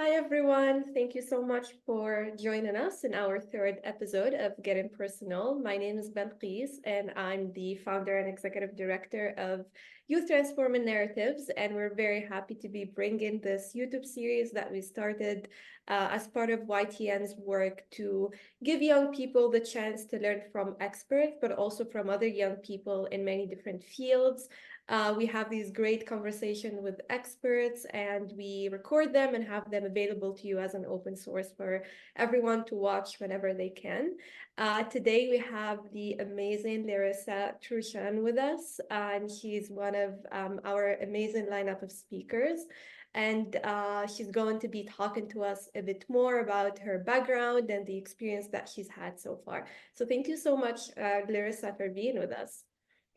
Hi, everyone. Thank you so much for joining us in our third episode of Getting Personal. My name is Belqis, and I'm the founder and executive director of Youth Transforming Narratives. And we're very happy to be bringing this YouTube series that we started as part of YTN's work to give young people the chance to learn from experts, but also from other young people in many different fields. We have these great conversations with experts and we record them and have them available to you as an open source for everyone to watch whenever they can. Today we have the amazing Larissa Truchan with us, and she's one of our amazing lineup of speakers. And she's going to be talking to us a bit more about her background and the experience that she's had so far. So thank you so much, Larissa, for being with us.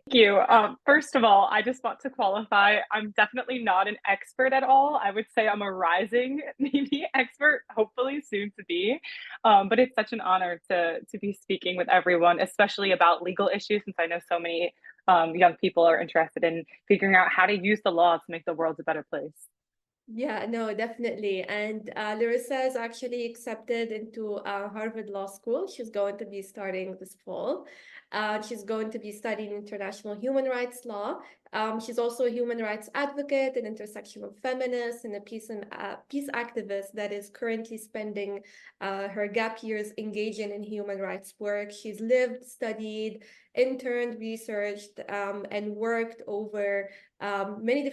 Thank you. First of all, I just want to qualify. I'm definitely not an expert at all. I would say I'm a rising maybe expert, hopefully soon to be. But it's such an honor to be speaking with everyone, especially about legal issues, since I know so many young people are interested in figuring out how to use the law to make the world a better place. Yeah, no, definitely. And Larissa is actually accepted into Harvard Law School. She's going to be starting this fall. She's going to be studying international human rights law. She's also a human rights advocate, an intersectional feminist, and a peace activist that is currently spending her gap years engaging in human rights work. She's lived, studied, interned, researched, and worked over many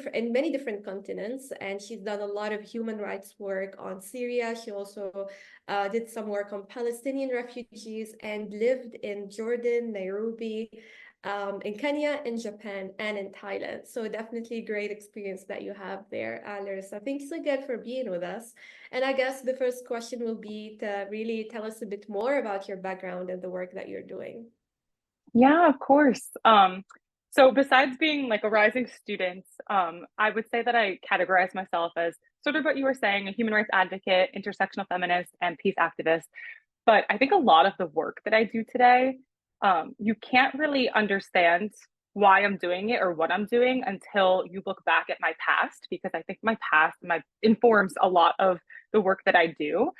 different continents, and she's done a lot of human rights work on Syria. She also did some work on Palestinian refugees and lived in Jordan, Nairobi, in Kenya, in Japan, and in Thailand. So definitely a great experience that you have there, Larissa. Thanks again for being with us. And I guess the first question will be to really tell us a bit more about your background and the work that you're doing. Yeah, of course. So besides being like a rising student, I would say that I categorize myself as sort of what you were saying, a human rights advocate, intersectional feminist, and peace activist. But I think a lot of the work that I do today, you can't really understand why I'm doing it or what I'm doing until you look back at my past, because I think my past informs a lot of the work that I do.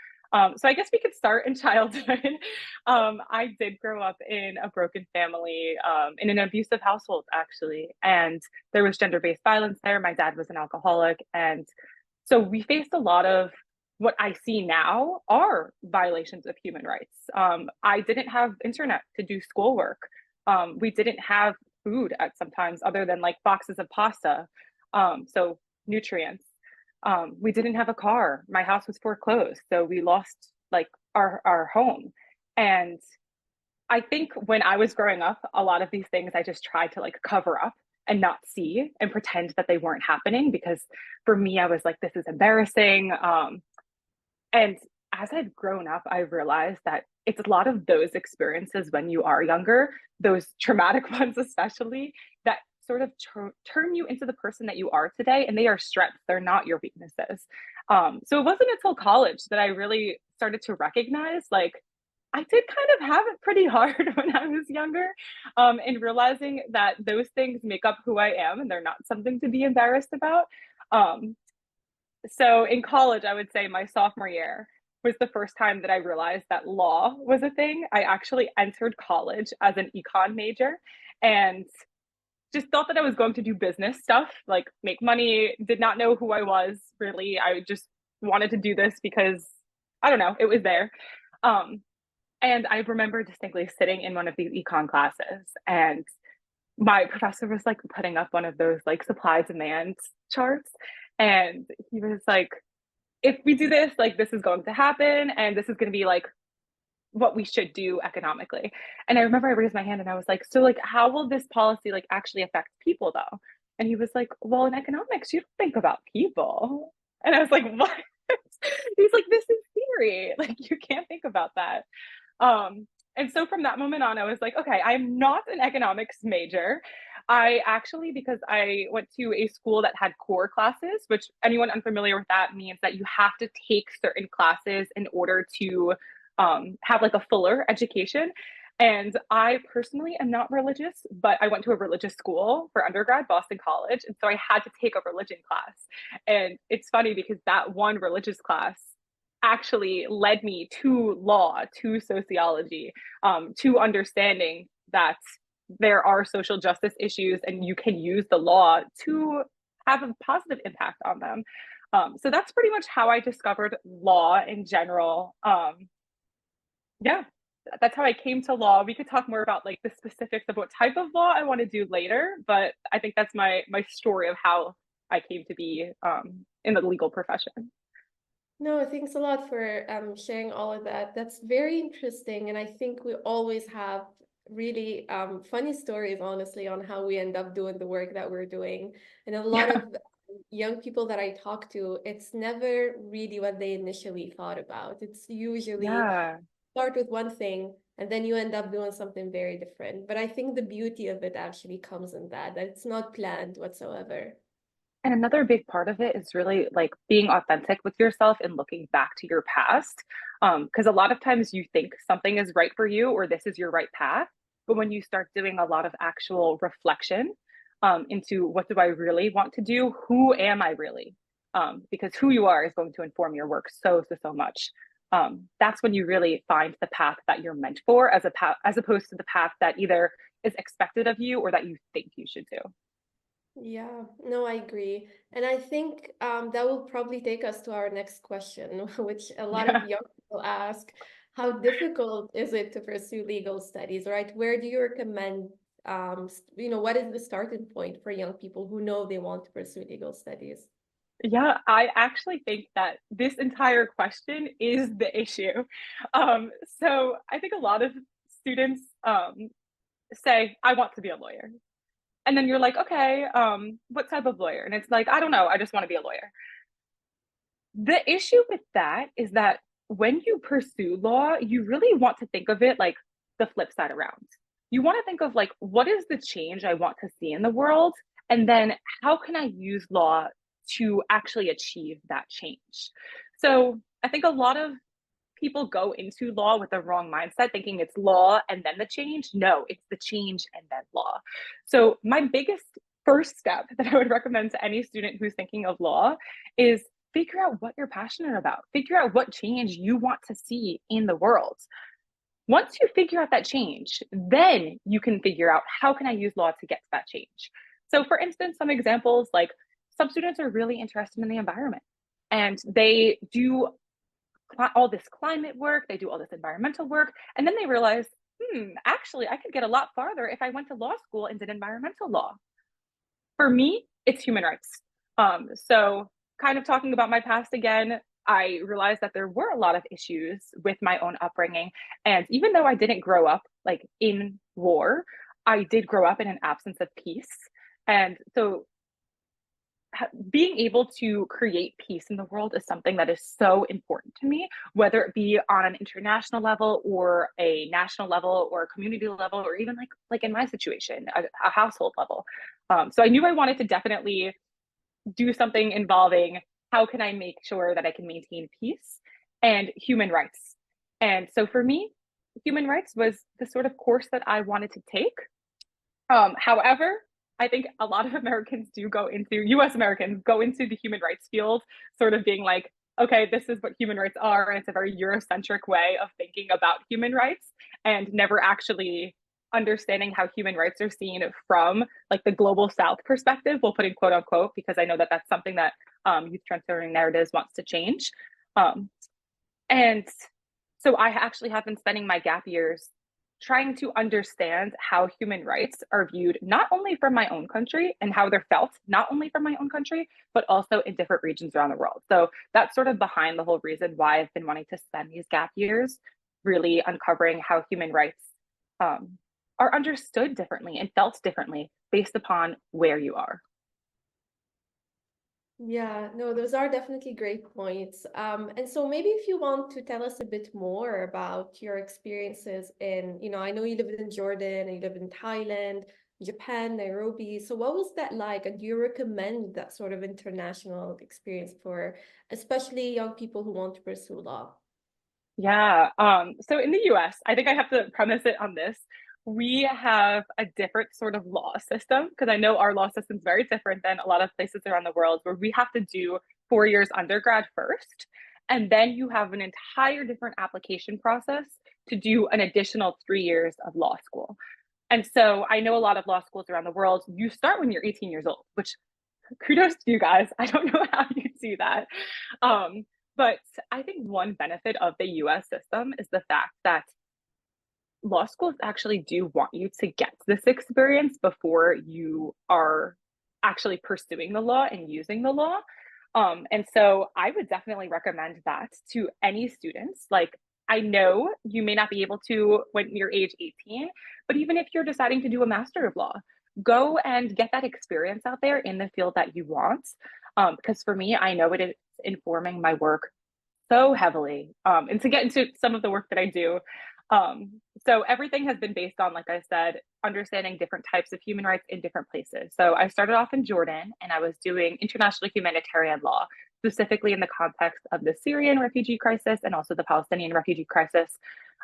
So I guess we could start in childhood. I did grow up in a broken family, in an abusive household, actually, and there was gender-based violence there. My dad was an alcoholic, and so we faced a lot of what I see now are violations of human rights. I didn't have internet to do schoolwork. We didn't have food at sometimes other than like boxes of pasta. So nutrients. We didn't have a car. My house was foreclosed, so we lost like our home. And I think when I was growing up, a lot of these things I just tried to like cover up and not see and pretend that they weren't happening, because for me, I was like, this is embarrassing. And as I've grown up, I've realized that it's a lot of those experiences when you are younger, those traumatic ones especially, that sort of turn you into the person that you are today. And they are strengths, they're not your weaknesses. So it wasn't until college that I really started to recognize, like, I did kind of have it pretty hard when I was younger, and realizing that those things make up who I am and they're not something to be embarrassed about. Um, so in college, I would say my sophomore year was the first time that I realized that law was a thing. I actually entered college as an econ major and just thought that I was going to do business stuff, like make money, did not know who I was really. I just wanted to do this because I don't know, it was there. Um, and I remember distinctly sitting in one of these econ classes, and my professor was like putting up one of those like supply demand charts. And he was like, if we do this, like this is going to happen, and this is going to be like what we should do economically. And I remember I raised my hand and I was like, so like how will this policy like actually affect people though? And he was like, well, in economics, you don't think about people. And I was like, what? He's like, this is theory. Like you can't think about that. And so from that moment on, I was like, okay, I'm not an economics major. I actually, because I went to a school that had core classes, which anyone unfamiliar with that means that you have to take certain classes in order to have like a fuller education. And I personally am not religious, but I went to a religious school for undergrad, Boston College. And so I had to take a religion class. And it's funny because that one religious class actually led me to law, to sociology, to understanding that there are social justice issues and you can use the law to have a positive impact on them. So that's pretty much how I discovered law in general. Yeah, that's how I came to law. We could talk more about like the specifics of what type of law I want to do later, but I think that's my story of how I came to be in the legal profession. No, thanks a lot for sharing all of that. That's very interesting. And I think we always have really funny stories, honestly, on how we end up doing the work that we're doing. And a lot Yeah, of young people that I talk to, it's never really what they initially thought about. It's usually yeah. start with one thing and then you end up doing something very different. But I think the beauty of it actually comes in that it's not planned whatsoever. And another big part of it is really like being authentic with yourself and looking back to your past. Because a lot of times you think something is right for you or this is your right path. But when you start doing a lot of actual reflection into what do I really want to do? Who am I really? Because who you are is going to inform your work so much. That's when you really find the path that you're meant for as a path, as opposed to the path that either is expected of you or that you think you should do. Yeah, no, I agree. And I think that will probably take us to our next question, which a lot of Yeah. young people ask, how difficult is it to pursue legal studies, right? Where do you recommend, what is the starting point for young people who know they want to pursue legal studies? Yeah, I actually think that this entire question is the issue. So I think a lot of students say, I want to be a lawyer. And then you're like, okay, what type of lawyer? And it's like, I don't know, I just want to be a lawyer. The issue with that is that when you pursue law, you really want to think of it like the flip side around. You want to think of like, what is the change I want to see in the world? And then how can I use law to actually achieve that change? So I think a lot of people go into law with the wrong mindset, thinking it's law and then the change. No, it's the change and then law. So, my biggest first step that I would recommend to any student who's thinking of law is figure out what you're passionate about, figure out what change you want to see in the world. Once you figure out that change, then you can figure out how can I use law to get to that change. So, for instance, some examples like some students are really interested in the environment and they do all this climate work, they do all this environmental work, and then they realize, actually, I could get a lot farther if I went to law school and did environmental law. For me, it's human rights. So, kind of talking about my past again, I realized that there were a lot of issues with my own upbringing. And even though I didn't grow up like in war, I did grow up in an absence of peace. And so being able to create peace in the world is something that is so important to me, whether it be on an international level or a national level or a community level, or even like in my situation, a household level. So I knew I wanted to definitely do something involving how can I make sure that I can maintain peace and human rights. And so for me, human rights was the sort of course that I wanted to take. However, I think a lot of Americans do go into US Americans go into the human rights field, sort of being like, okay, this is what human rights are. And it's a very Eurocentric way of thinking about human rights and never actually understanding how human rights are seen from like the global South perspective. We'll put in quote unquote, because I know that that's something that youth transforming narratives wants to change. Um, and so I actually have been spending my gap years trying to understand how human rights are viewed not only from my own country and how they're felt not only from my own country but also in different regions around the world. So that's sort of behind the whole reason why I've been wanting to spend these gap years really uncovering how human rights um, are understood differently and felt differently based upon where you are. Yeah, no, those are definitely great points. And so maybe if you want to tell us a bit more about your experiences in, I know you lived in Jordan and you lived in Thailand, Japan, Nairobi. So what was that like? And do you recommend that sort of international experience for especially young people who want to pursue law? Yeah. So in the US, I think I have to premise it on this. We have a different sort of law system because I know our law system is very different than a lot of places around the world where we have to do 4 years undergrad first. And then you have an entire different application process to do an additional 3 years of law school. And so I know a lot of law schools around the world, you start when you're 18 years old, which kudos to you guys. I don't know how you do that. Um, but I think one benefit of the US system is the fact that law schools actually do want you to get this experience before you are actually pursuing the law and using the law. And so I would definitely recommend that to any students. Like, I know you may not be able to when you're age 18, but even if you're deciding to do a Master of Law, go and get that experience out there in the field that you want. Because for me, I know it is informing my work so heavily. And to get into some of the work that I do, so everything has been based on, like I said, understanding different types of human rights in different places. So I started off in Jordan and I was doing international humanitarian law, specifically in the context of the Syrian refugee crisis and also the Palestinian refugee crisis.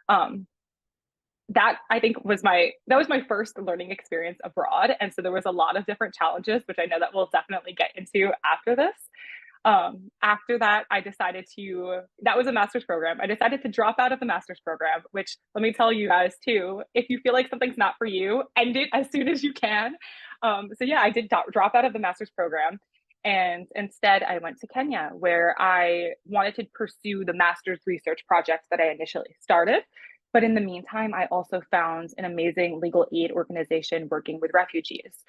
Um, that I think was my first learning experience abroad. And so there was a lot of different challenges, which I know that we'll definitely get into after this. After that, that was a master's program. I decided to drop out of the master's program, which let me tell you guys too, if you feel like something's not for you, end it as soon as you can. So yeah, I did drop out of the master's program. And instead, I went to Kenya, where I wanted to pursue the master's research projects that I initially started. But in the meantime, I also found an amazing legal aid organization working with refugees.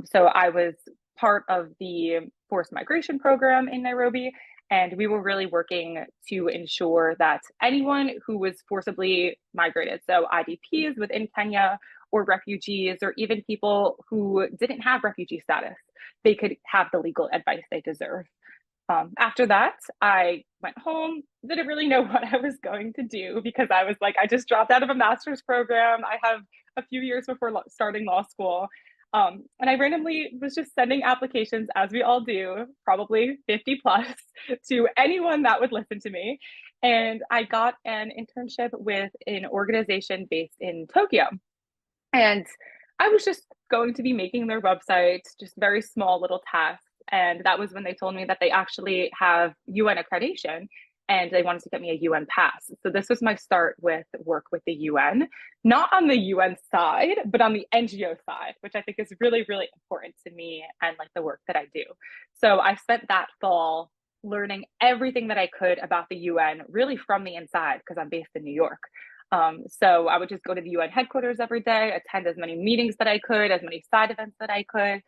So I was part of the forced migration program in Nairobi. And we were really working to ensure that anyone who was forcibly migrated, so IDPs within Kenya or refugees, or even people who didn't have refugee status, they could have the legal advice they deserve. After that, I went home, didn't really know what I was going to do because I was like, I just dropped out of a master's program. I have a few years before starting law school. And I randomly was just sending applications, as we all do, probably 50 plus, to anyone that would listen to me. And I got an internship with an organization based in Tokyo. And I was just going to be making their website, just very small little tasks. And that was when they told me that they actually have UN accreditation and they wanted to get me a UN pass. So this was my start with work with the UN, not on the UN side, but on the NGO side, which I think is really, really important to me and like the work that I do. So I spent that fall learning everything that I could about the UN, really from the inside, because I'm based in New York. So I would just go to the UN headquarters every day, attend as many meetings that I could, as many side events that I could.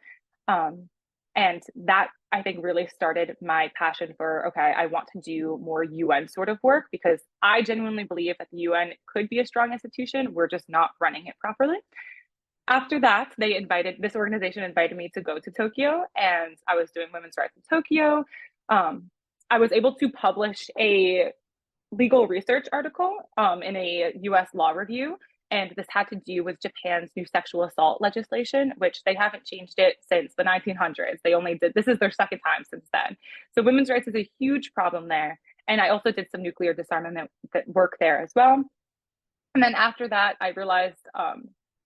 Um, and that I think really started my passion for, okay, I want to do more UN sort of work because I genuinely believe that the UN could be a strong institution. We're just not running it properly. After that, this organization invited me to go to Tokyo, and I was doing women's rights in Tokyo. Um, I was able to publish a legal research article in a US law review. And this had to do with Japan's new sexual assault legislation, which they haven't changed it since the 1900s. This is their second time since then. So women's rights is a huge problem there. And I also did some nuclear disarmament work there as well. And then after that, I realized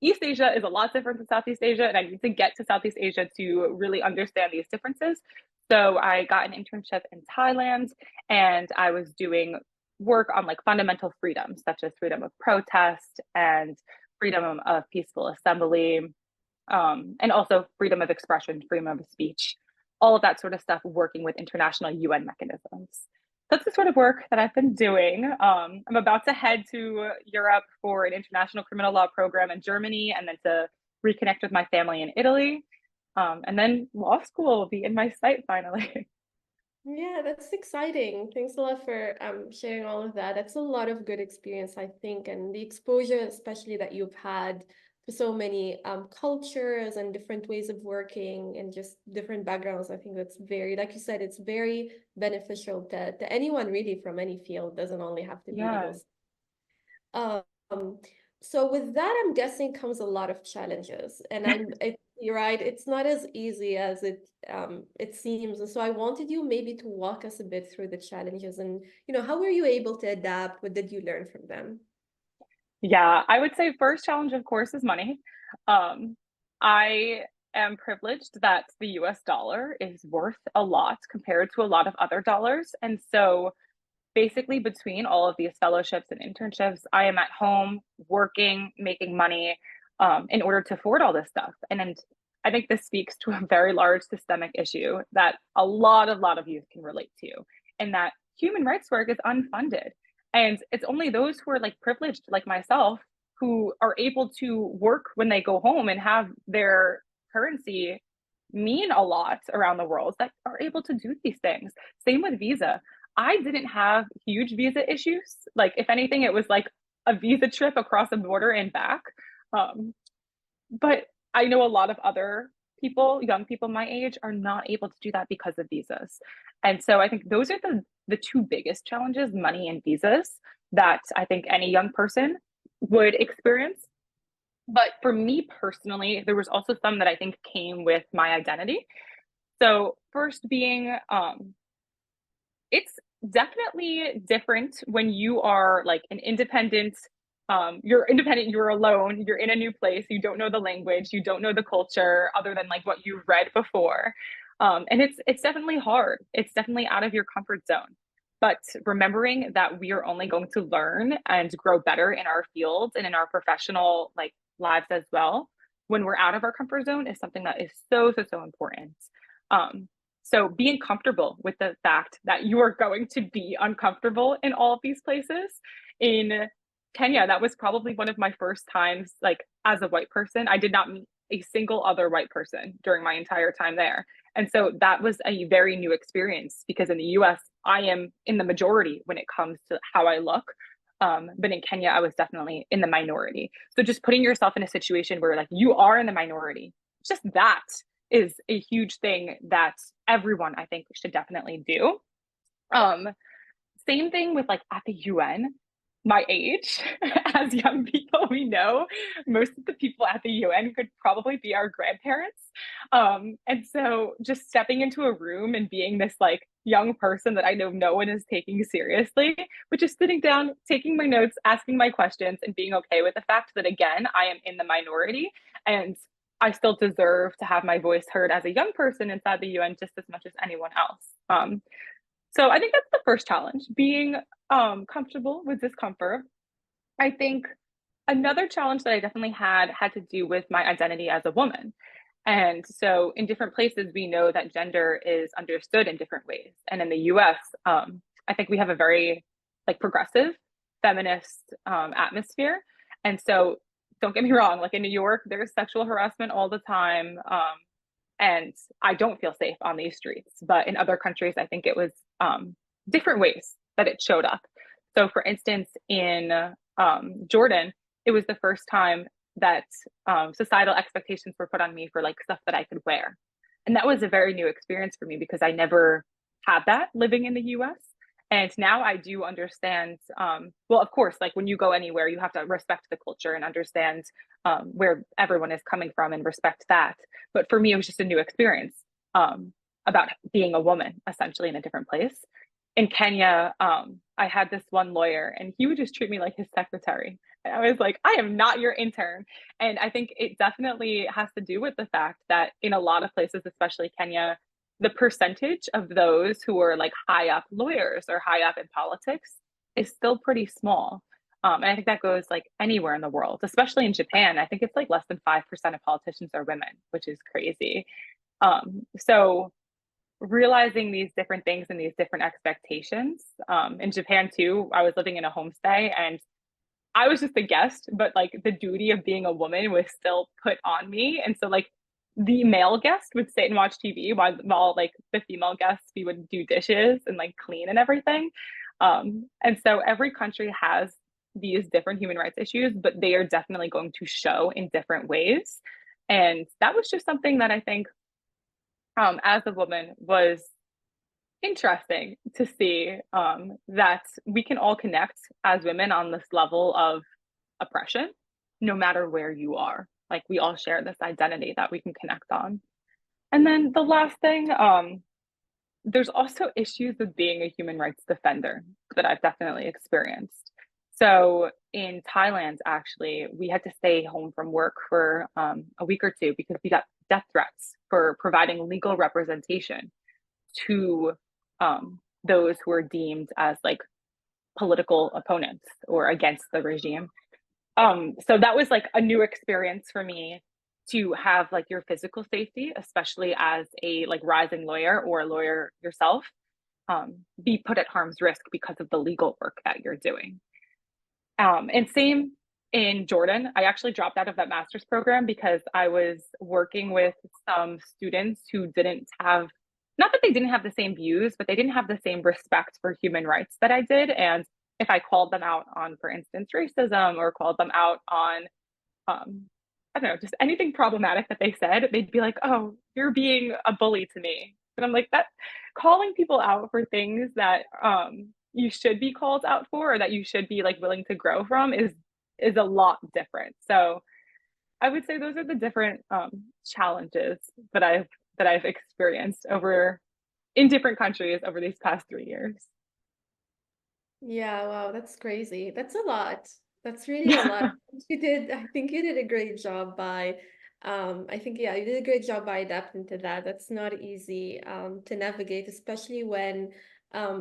East Asia is a lot different than Southeast Asia, and I need to get to Southeast Asia to really understand these differences. So I got an internship in Thailand, and I was doing work on like fundamental freedoms, such as freedom of protest and freedom of peaceful assembly, and also freedom of expression, freedom of speech, all of that sort of stuff, working with international UN mechanisms. That's the sort of work that I've been doing. I'm about to head to Europe for an international criminal law program in Germany and then to reconnect with my family in Italy. And then law school will be in my sight finally. Yeah, that's exciting. Thanks a lot for sharing all of that. That's a lot of good experience, I think, and the exposure, especially that you've had to so many cultures and different ways of working and just different backgrounds. I think that's very, like you said, it's very beneficial to anyone really from any field. Doesn't only have to be Yeah. legal. Um, so with that, I'm guessing comes a lot of challenges, and I You're right. It's not as easy as it seems. And so I wanted you maybe to walk us a bit through the challenges and, how were you able to adapt? What did you learn from them? Yeah, I would say first challenge, of course, is money. I am privileged that the US dollar is worth a lot compared to a lot of other dollars. And so basically between all of these fellowships and internships, I am at home working, making money in order to afford all this stuff. And I think this speaks to a very large systemic issue that a lot of youth can relate to, and that human rights work is unfunded. And it's only those who are like privileged, like myself, who are able to work when they go home and have their currency mean a lot around the world that are able to do these things. Same with visa. I didn't have huge visa issues. Like, if anything, it was like a visa trip across a border and back. Um, but I know a lot of other people, young people my age, are not able to do that because of visas. And so I think those are the two biggest challenges, money and visas, that I think any young person would experience. But for me personally, there was also some that I think came with my identity. So first being it's definitely different when you are like an independent, you're independent, you're alone, you're in a new place, you don't know the language, you don't know the culture other than like what you've read before. And it's definitely hard. It's definitely out of your comfort zone. But remembering that we are only going to learn and grow better in our fields and in our professional like lives as well when we're out of our comfort zone is something that is so important. Um, so being comfortable with the fact that you are going to be uncomfortable in all of these places. In Kenya, that was probably one of my first times, like as a white person. I did not meet a single other white person during my entire time there. And so that was a very new experience because in the US, I am in the majority when it comes to how I look. But in Kenya, I was definitely in the minority. So just putting yourself in a situation where like you are in the minority, just that is a huge thing that everyone I think should definitely do. Um, Same thing with like at the UN, my age, as young people, we know most of the people at the UN could probably be our grandparents. And so just stepping into a room and being this like young person that I know no one is taking seriously, but just sitting down, taking my notes, asking my questions, and being okay with the fact that, again, I am in the minority and I still deserve to have my voice heard as a young person inside the UN just as much as anyone else. So I think that's the first challenge, being comfortable with discomfort. I think another challenge that I definitely had to do with my identity as a woman. And so in different places, we know that gender is understood in different ways. And in the US, I think we have a very like progressive feminist atmosphere. And so don't get me wrong, like in New York, there's sexual harassment all the time. And I don't feel safe on these streets. But in other countries, I think it was different ways that it showed up. So, for instance, in Jordan, it was the first time that societal expectations were put on me for like stuff that I could wear. And that was a very new experience for me because I never had that living in the US. And now I do understand, well, of course, like when you go anywhere, you have to respect the culture and understand where everyone is coming from and respect that. But for me, it was just a new experience about being a woman, essentially, in a different place. In Kenya, I had this one lawyer, and he would just treat me like his secretary. And I was like, I am not your intern. And I think it definitely has to do with the fact that in a lot of places, especially Kenya, the percentage of those who are like high up lawyers or high up in politics is still pretty small. And I think that goes like anywhere in the world, especially in Japan. I think it's like less than 5% of politicians are women, which is crazy. So realizing these different things and these different expectations. In Japan too, I was living in a homestay and I was just a guest, but like the duty of being a woman was still put on me. And so like the male guest would sit and watch TV while like the female guests, we would do dishes and like clean and everything. And so every country has these different human rights issues, but they are definitely going to show in different ways. And that was just something that I think as a woman was interesting to see that we can all connect as women on this level of oppression, no matter where you are. like we all share this identity that we can connect on. And then the last thing, there's also issues with being a human rights defender that I've definitely experienced. So in Thailand, actually, we had to stay home from work for a week or two because we got death threats for providing legal representation to those who are deemed as like political opponents or against the regime. So that was like a new experience for me to have like your physical safety, especially as a like rising lawyer or a lawyer yourself, be put at harm's risk because of the legal work that you're doing. And same in Jordan. I actually dropped out of that master's program because I was working with some students who didn't have, not that they didn't have the same views, but they didn't have the same respect for human rights that I did. And if I called them out on, for instance, racism or called them out on, I don't know, just anything problematic that they said, they'd be like, oh, you're being a bully to me. And I'm like, that calling people out for things that you should be called out for or that you should be like willing to grow from is a lot different. So I would say those are the different challenges that I've experienced over in different countries over these past 3 years. Yeah, wow, that's crazy. That's a lot. That's really a lot. I think you did a great job by, I think, yeah, you did a great job by adapting to that. That's not easy, to navigate, especially when,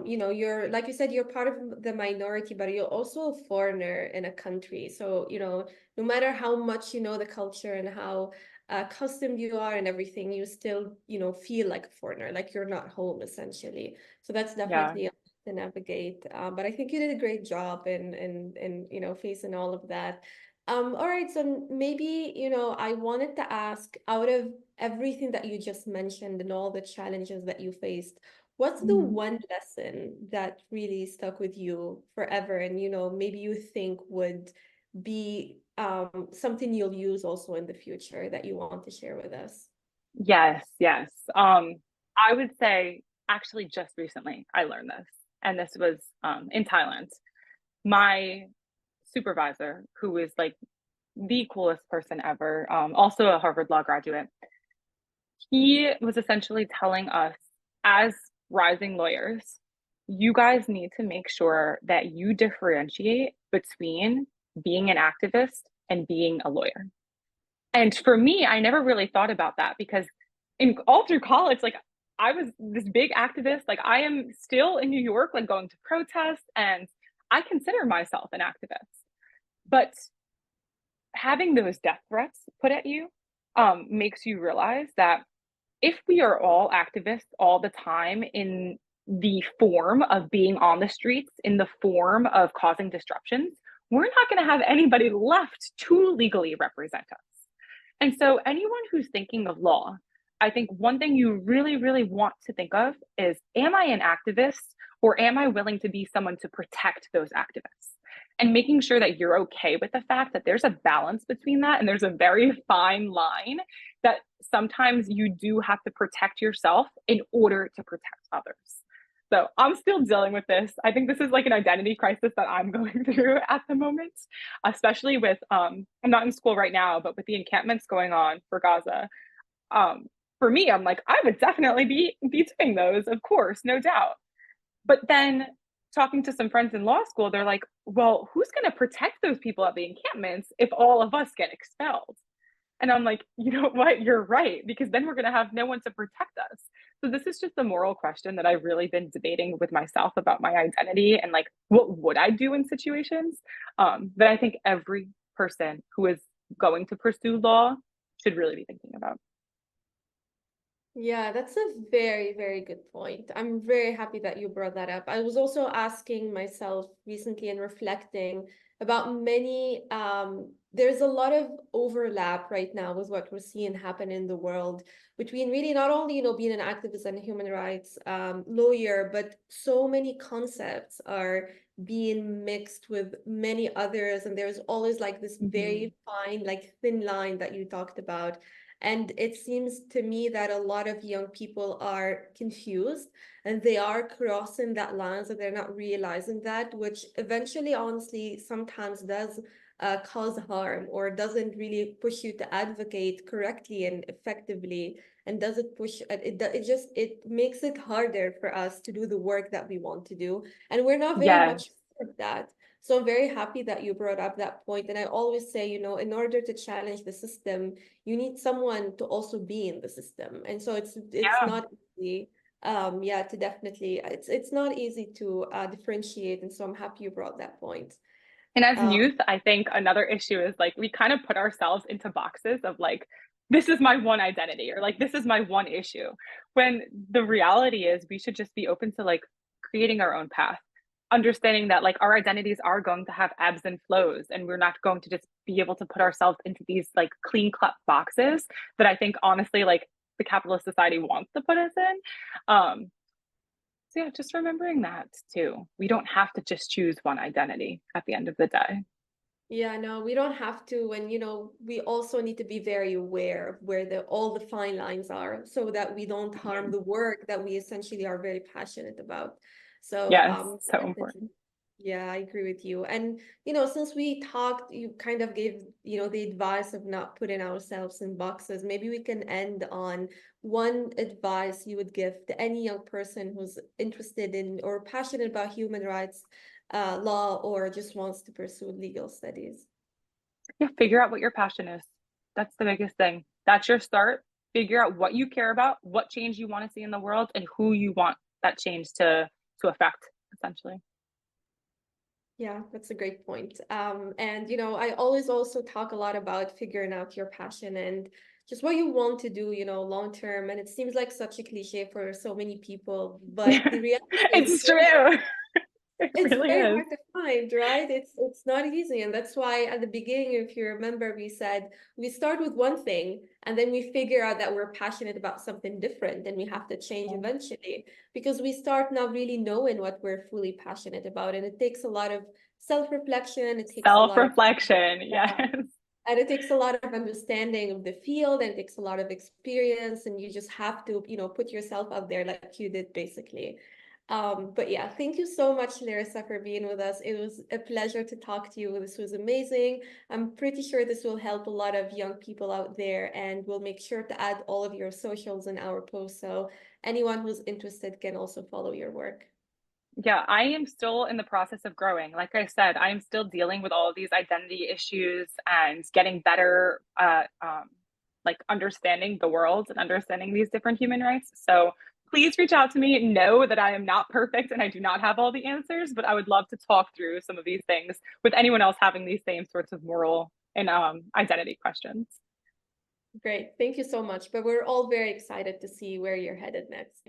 you're, like you said, you're part of the minority, but you're also a foreigner in a country. So, no matter how much you know the culture and how accustomed you are and everything, you still, feel like a foreigner, like you're not home, essentially. So that's Yeah. definitely to navigate. But I think you did a great job in facing all of that. All right, so maybe, I wanted to ask, out of everything that you just mentioned and all the challenges that you faced, what's the Mhm. one lesson that really stuck with you forever and, maybe you think would be something you'll use also in the future that you want to share with us? Yes, yes. I would say actually just recently I learned this, and this was in Thailand. My supervisor, who is like the coolest person ever, also a Harvard Law graduate, he was essentially telling us as rising lawyers, you guys need to make sure that you differentiate between being an activist and being a lawyer. And for me, I never really thought about that because in all through college, like I was this big activist. Like I am still in New York, like going to protests, and I consider myself an activist. But having those death threats put at you makes you realize that if we are all activists all the time in the form of being on the streets, in the form of causing disruptions, we're not going to have anybody left to legally represent us. And so, anyone who's thinking of law, I think one thing you really, really want to think of is, am I an activist or am I willing to be someone to protect those activists? And making sure that you're okay with the fact that there's a balance between that and there's a very fine line that sometimes you do have to protect yourself in order to protect others. So I'm still dealing with this. I think this is like an identity crisis that I'm going through at the moment, especially with I'm not in school right now, but with the encampments going on for Gaza. Um, for me, I'm like, I would definitely be doing those, of course, no doubt. But then talking to some friends in law school, they're like, well, who's going to protect those people at the encampments if all of us get expelled? And I'm like, you know what? You're right, because then we're going to have no one to protect us. So this is just a moral question that I've really been debating with myself about my identity and like, what would I do in situations? That I think every person who is going to pursue law should really be thinking about. Yeah, that's a very, very good point. I'm very happy that you brought that up. I was also asking myself recently and reflecting about there's a lot of overlap right now with what we're seeing happen in the world between really not only, being an activist and a human rights lawyer, but so many concepts are being mixed with many others. And there's always like this Mm-hmm. very fine, like thin line that you talked about. And it seems to me that a lot of young people are confused and they are crossing that line, so they're not realizing that, which eventually, honestly, sometimes does cause harm, or doesn't really push you to advocate correctly and effectively, and doesn't push it makes it harder for us to do the work that we want to do, and we're not very Yes. much of that. So I'm very happy that you brought up that point. And I always say, in order to challenge the system, you need someone to also be in the system. And so it's Yeah. not easy. Yeah, to definitely, it's not easy to differentiate. And so I'm happy you brought that point. And as Um, youth, I think another issue is like we kind of put ourselves into boxes of like, this is my one identity or like this is my one issue. When the reality is we should just be open to like creating our own path, understanding that like our identities are going to have ebbs and flows, and we're not going to just be able to put ourselves into these like clean cut boxes that I think honestly like the capitalist society wants to put us in. So yeah, just remembering that too. We don't have to just choose one identity at the end of the day. yeah, no, we don't have to. And, we also need to be very aware of where all the fine lines are so that we don't harm the work that we essentially are very passionate about. So, Yes, so definitely. important. Yeah, I agree with you. And, since we talked, you kind of gave, the advice of not putting ourselves in boxes. Maybe we can end on one advice you would give to any young person who's interested in or passionate about human rights, law, or just wants to pursue legal studies. Yeah, figure out what your passion is. That's the biggest thing. That's your start. Figure out what you care about, what change you want to see in the world, and who you want that change to affect, essentially. Yeah, that's a great point. And I always also talk a lot about figuring out your passion and just what you want to do, long term. And it seems like such a cliche for so many people, but the reality is It's true. It it's really very is. hard to find, right? It's not easy. And that's why at the beginning, if you remember, we said we start with one thing and then we figure out that we're passionate about something different and we have to change eventually because we start now really knowing what we're fully passionate about. And it takes a lot of self-reflection, it takes a lot of Self-reflection. Yes. and it takes a lot of understanding of the field and it takes a lot of experience and you just have to, put yourself out there like you did basically. But yeah, thank you so much, Larissa, for being with us. It was a pleasure to talk to you. This was amazing. I'm pretty sure this will help a lot of young people out there, and we'll make sure to add all of your socials in our post so anyone who's interested can also follow your work. Yeah, I am still in the process of growing. Like I said, I am still dealing with all of these identity issues and getting better at like understanding the world and understanding these different human rights. So please reach out to me. Know that I am not perfect and I do not have all the answers, but I would love to talk through some of these things with anyone else having these same sorts of moral and identity questions. Great. Thank you so much. But we're all very excited to see where you're headed next.